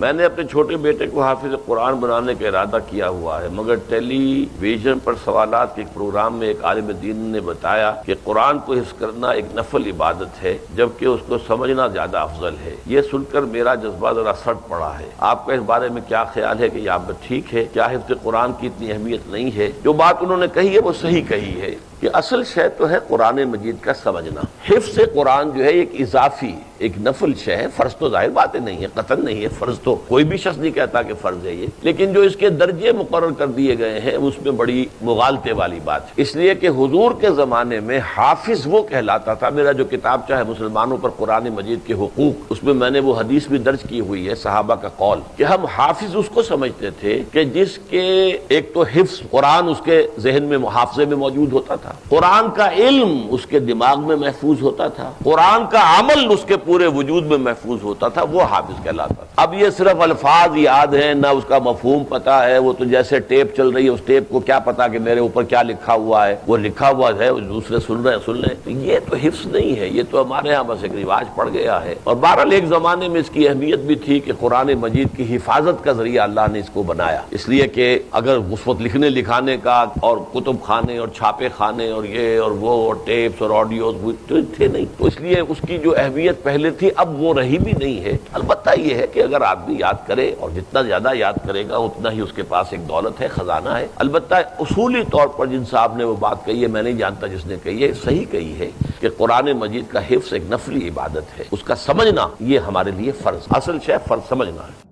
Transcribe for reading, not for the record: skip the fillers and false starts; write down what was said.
میں نے اپنے چھوٹے بیٹے کو حافظ قرآن بنانے کا ارادہ کیا ہوا ہے، مگر ٹیلی ویژن پر سوالات کے ایک پروگرام میں ایک عالم دین نے بتایا کہ قرآن کو حفظ کرنا ایک نفل عبادت ہے جبکہ اس کو سمجھنا زیادہ افضل ہے۔ یہ سن کر میرا جذبہ ذرا سٹ پڑا ہے۔ آپ کا اس بارے میں کیا خیال ہے کہ یہ آپ ٹھیک ہے؟ کیا حفظ قرآن کی اتنی اہمیت نہیں ہے؟ جو بات انہوں نے کہی ہے وہ صحیح کہی ہے کہ اصل شے تو ہے قرآن مجید کا سمجھنا۔ حفظ قرآن جو ہے ایک اضافی ایک نفل شے ہے، فرض تو ظاہر باتیں نہیں ہے، قطعاً نہیں ہے، فرض تو کوئی بھی شخص نہیں کہتا کہ فرض ہے یہ، لیکن جو اس کے درجے مقرر کر دیے گئے ہیں اس میں بڑی مغالطے والی بات ہے۔ اس لیے کہ حضور کے زمانے میں حافظ وہ کہلاتا تھا، میرا جو کتابچہ ہے مسلمانوں پر قرآن مجید کے حقوق، اس میں نے وہ حدیث بھی درج کی ہوئی ہے صحابہ کا قول کہ ہم حافظ اس کو سمجھتے تھے کہ جس کے ایک تو حفظ قرآن اس کے ذہن میں محافظے میں موجود ہوتا تھا، قرآن کا علم اس کے دماغ میں محفوظ ہوتا تھا، قرآن کا عمل اس کے پورے وجود میں محفوظ ہوتا تھا، وہ حافظ کہلاتا تھا۔ اب یہ صرف الفاظ یاد ہیں، نہ اس کا مفہوم پتا ہے، وہ تو جیسے ٹیپ چل رہی ہے، اس ٹیپ کو کیا پتا کہ میرے اوپر کیا لکھا ہوا ہے، وہ لکھا ہوا ہے دوسرے سن رہے ہیں سن لیں، تو یہ تو حفظ نہیں ہے، یہ تو ہمارے ہاں بس ایک رواج پڑ گیا ہے۔ اور بہرحال ایک زمانے میں اس کی اہمیت بھی تھی کہ قرآن مجید کی حفاظت کا ذریعہ اللہ نے اس کو بنایا، اس لیے کہ اگر اس وقت لکھنے لکھانے کا اور کتب خانے اور چھاپے خانے اور یہ اور وہ اور ٹیپس اور آڈیوز تو تھے نہیں، تو اس لیے اس کی جو اہمیت پہلے تھی اب وہ رہی بھی نہیں ہے۔ البتہ یہ ہے کہ اگر آدمی یاد کرے اور جتنا زیادہ یاد کرے گا اتنا ہی اس کے پاس ایک دولت ہے، خزانہ ہے۔ البتہ اصولی طور پر جن صاحب نے وہ بات کہی ہے، میں نہیں جانتا جس نے کہی ہے، صحیح کہی ہے کہ قرآن مجید کا حفظ ایک نفلی عبادت ہے، اس کا سمجھنا یہ ہمارے لیے فرض، اصل شے فرض سمجھنا ہے۔